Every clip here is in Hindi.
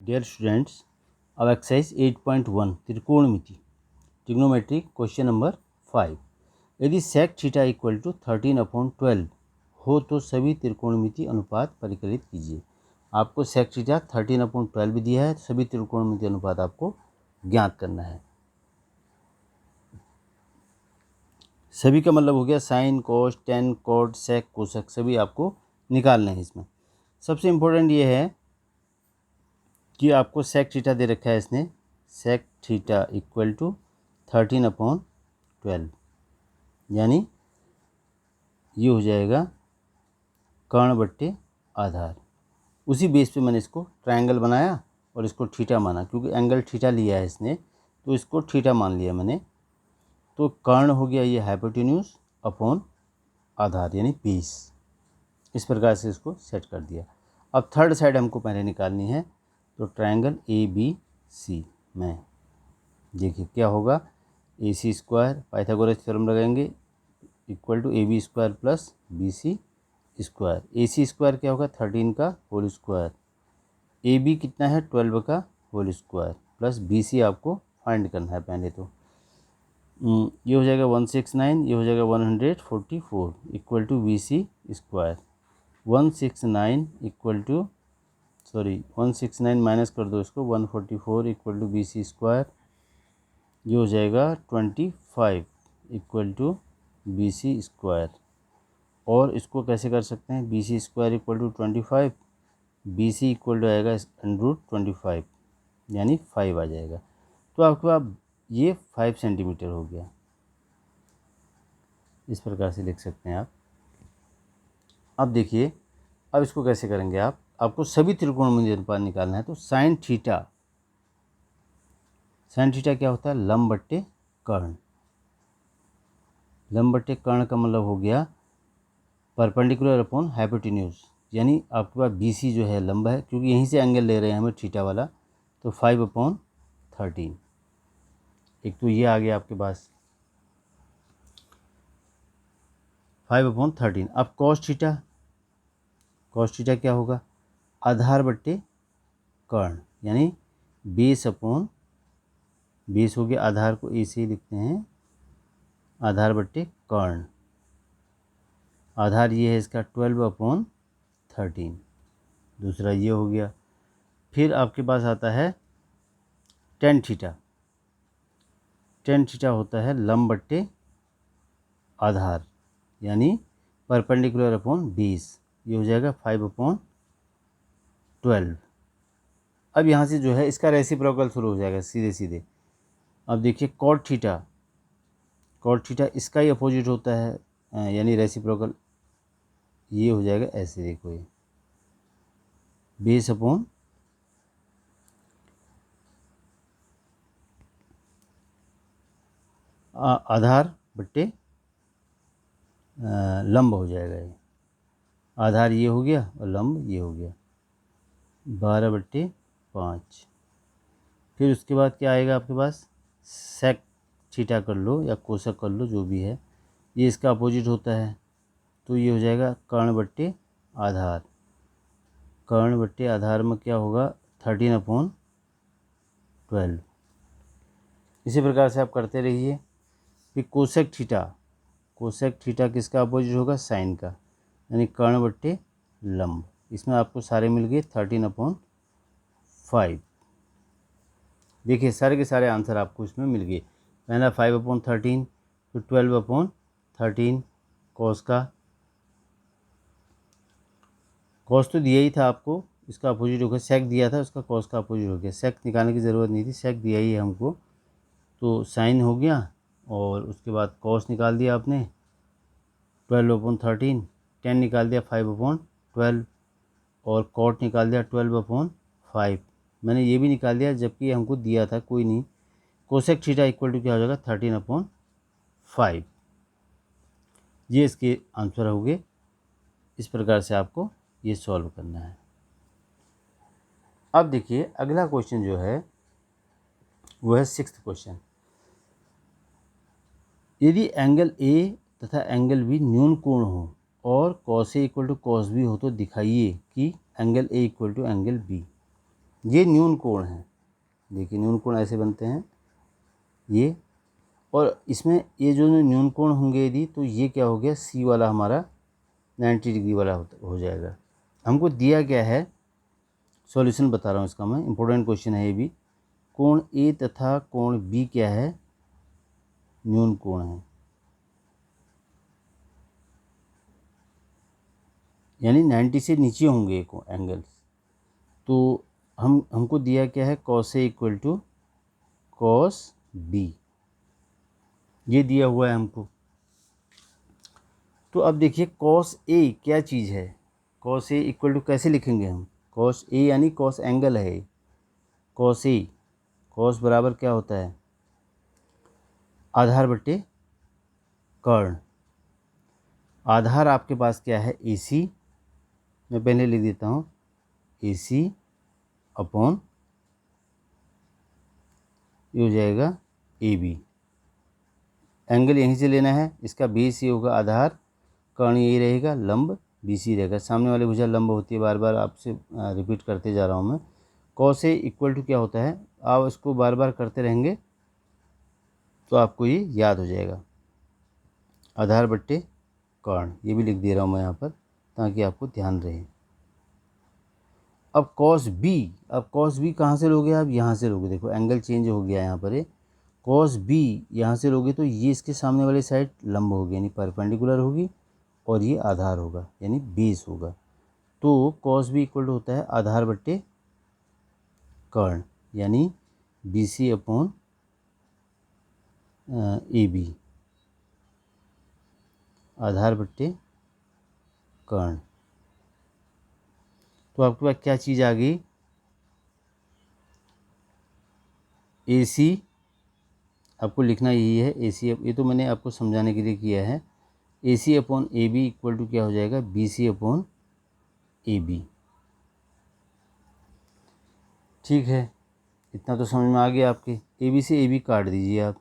डियर स्टूडेंट्स, अब एक्सरसाइज 8.1 त्रिकोणमिति ट्रिग्नोमेट्री क्वेश्चन नंबर 5। यदि सेक थीटा इक्वल टू 13/12 हो तो सभी त्रिकोणमिति अनुपात परिकलित कीजिए। आपको सेक थीटा 13/12 दिया है, सभी त्रिकोणमिति अनुपात आपको ज्ञात करना है। सभी का मतलब हो गया साइन, कोस, टेन, कॉट, सेक, कोसेक, सभी आपको निकालने हैं। इसमें सबसे इम्पोर्टेंट ये है कि आपको सेक थीटा दे रखा है इसने, सेक थीटा इक्वल टू 13/12, यानी ये हो जाएगा कर्ण बट्टे आधार। उसी बेस पे मैंने इसको ट्रायंगल बनाया और इसको थीटा माना, क्योंकि एंगल थीटा लिया है इसने तो इसको थीटा मान लिया मैंने। तो कर्ण हो गया ये हाइपोटेन्यूज अपॉन आधार यानी 20। इस प्रकार से इसको सेट कर दिया। अब थर्ड साइड हमको पहले निकालनी है, तो ट्रायंगल ABC में देखिए क्या होगा, AC स्क्वायर पाइथागोरस थ्योरम लगाएंगे equal to AB square plus BC square. AC square क्या होगा, 13 का होल स्क्वायर, AB कितना है 12 का होल स्क्वायर, प्लस BC आपको फाइंड करना है पहले। तो ये हो जाएगा 169, ये हो जाएगा 144 equal to BC square. 169 equal to 169 minus कर दो इसको, 144 इक्वल टू BC स्क्वायर। ये हो जाएगा 25 इक्वल टू BC स्क्वायर। और इसको कैसे कर सकते हैं, BC square equal to 25, BC equal to आएगा √25 यानी 5 आ जाएगा। तो आपके पास ये 5 सेंटीमीटर हो गया। इस प्रकार से लिख सकते हैं आप। अब देखिए, अब इसको कैसे करेंगे आपको सभी त्रिकोणमिति अनुपात निकालना है। तो साइन थीटा क्या होता है, लंब बट्टे कर्ण। लंब बट्टे कर्ण का मतलब हो गया परपेंडिकुलर अपॉन हाइपोटेन्यूज, यानी आपके पास BC जो है लंबा है, क्योंकि यहीं से एंगल ले रहे हैं हमें थीटा वाला, तो 5/13। एक तो ये आ गया आपके पास 5/13। अब कॉस थीटा क्या होगा, आधार बट्टे कर्ण, यानी बेस अपॉन बेस हो गया, आधार को A से लिखते हैं, आधार बट्टे कर्ण। आधार ये है इसका 12/13। दूसरा ये हो गया। फिर आपके पास आता है टेन थीटा होता है लंब बट्टे आधार, यानी परपेंडिकुलर अपॉन 20। ये हो जाएगा 5/12। अब यहाँ से जो है इसका रेसिप्रोकल शुरू हो जाएगा सीधे। अब देखिए कॉट थीटा इसका ही अपोजिट होता है, यानी रेसिप्रोकल ये हो जाएगा ऐसे, देखो ये बेस अपॉन आधार बट्टे लंब हो जाएगा। ये आधार ये हो गया और लंब ये हो गया, 12/5। फिर उसके बाद क्या आएगा आपके पास, सेक थीटा कर लो या कोसेक कर लो, जो भी है, ये इसका अपोजिट होता है, तो ये हो जाएगा कर्ण बट्टे आधार। कर्ण बट्टे आधार में क्या होगा, 13/12। इसी प्रकार से आप करते रहिए। फिर कोसेक थीटा किसका अपोजिट होगा, साइन का, यानी कर्ण बट्टे लंब। इसमें आपको सारे मिल गए 13/5। देखिए सारे के सारे आंसर आपको इसमें मिल गए। पहला 5/13, फिर 12/13 कॉस तो दिया ही था आपको, इसका अपोजिट हो गया, सेक दिया था उसका कॉस का अपोजिट हो गया। सेक निकालने की ज़रूरत नहीं थी, सेक दिया ही है हमको, तो साइन हो गया। और उसके बाद कॉस निकाल दिया आपने 12/13, टेन निकाल दिया 5/12, और कॉट निकाल दिया 12/5। मैंने ये भी निकाल दिया जबकि हमको दिया था, कोई नहीं। कोसेक थीटा इक्वल टू क्या हो जाएगा, 13/5। ये इसके आंसर हो गए। इस प्रकार से आपको ये सॉल्व करना है। अब देखिए अगला क्वेश्चन जो है वो है 6th क्वेश्चन। यदि एंगल A तथा एंगल B न्यून कोण हो और cos A equal to cos B हो तो दिखाइए कि angle A equal to angle B। ये न्यून कोण है, देखिए न्यून कोण ऐसे बनते हैं ये, और इसमें ये जो न्यून कोण होंगे यदि, तो ये क्या हो गया, सी वाला हमारा 90 डिग्री वाला हो जाएगा। हमको दिया क्या है, सॉल्यूशन बता रहा हूँ इसका मैं, इंपॉर्टेंट क्वेश्चन है ये भी। कोण ए तथा कोण बी क्या है, न्यून कोण है, यानी 90 से नीचे होंगे एंगल्स। तो हमको दिया क्या है, cos A equal to cos B, ये दिया हुआ है हमको। तो अब देखिए कॉस ए क्या चीज़ है, कॉस ए इक्वल टू कैसे लिखेंगे हम, कॉस ए यानी कॉस एंगल है, कॉस ए, कॉस बराबर क्या होता है, आधार बटे कर्ण। आधार आपके पास क्या है, ए सी, मैं पहले लिख देता हूँ, ए सी अपॉन ये हो जाएगा ए बी, एंगल यहीं से लेना है, इसका बेस ये होगा आधार, कर्ण यही रहेगा, लंब बी सी रहेगा, सामने वाली भुजा लंब होती है, बार बार आपसे रिपीट करते जा रहा हूँ मैं। कॉस ए इक्वल टू क्या होता है, आप इसको बार बार करते रहेंगे तो आपको ये याद हो जाएगा, आधार बट्टे कर्ण, ये भी लिख दे रहा हूँ मैं यहाँ पर ताकि आपको ध्यान रहे। अब कॉस बी, अब कॉस बी कहाँ से लोगे आप, यहाँ से लोगे, देखो एंगल चेंज हो गया यहाँ पर, ये कॉस बी यहाँ से लोगे तो ये इसके सामने वाली साइड लंब होगी यानी परपेंडिकुलर होगी, और ये आधार होगा यानी बेस होगा। तो कॉस बी इक्वल होता है आधार बट्टे कर्ण, यानी B C upon A B, आधार बट्टे कर्ण। तो आपके पास क्या चीज़ आ गई, ए सी, आपको लिखना यही है ए सी, ये तो मैंने आपको समझाने के लिए किया है, A C upon A B equal to क्या हो जाएगा, B C upon A B. ठीक है, इतना तो समझ में आ गया आपके। ए बी से ए बी काट दीजिए आप,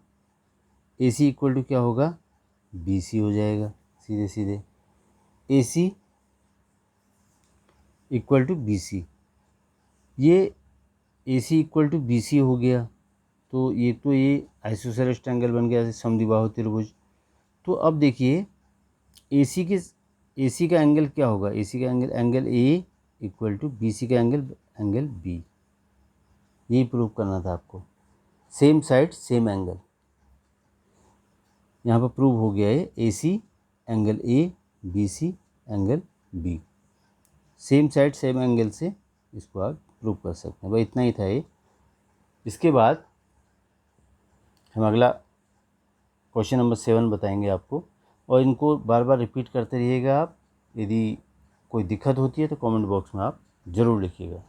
ए सी इक्वल टू क्या होगा, बी सी हो जाएगा सीधे सीधे, ए सी इक्वल टू बी सी, ये ए सी इक्वल टू बी सी हो गया, तो ये आइसोसेलेस ट्रायंगल बन गया समद्विबाहु त्रिभुज। तो अब देखिए ए सी का एंगल क्या होगा, ए सी का angle A equal to B C का एंगल बी, यही प्रूव करना था आपको, सेम साइड सेम एंगल, यहाँ पर प्रूव हो गया है, A C angle A, B C angle B, same side same angle से इसको आप प्रूव कर सकते हैं। भाई इतना ही था ये। इसके बाद हम अगला क्वेश्चन नंबर 7 बताएंगे आपको, और इनको बार बार रिपीट करते रहिएगा आप। यदि कोई दिक्कत होती है तो कमेंट बॉक्स में आप ज़रूर लिखिएगा।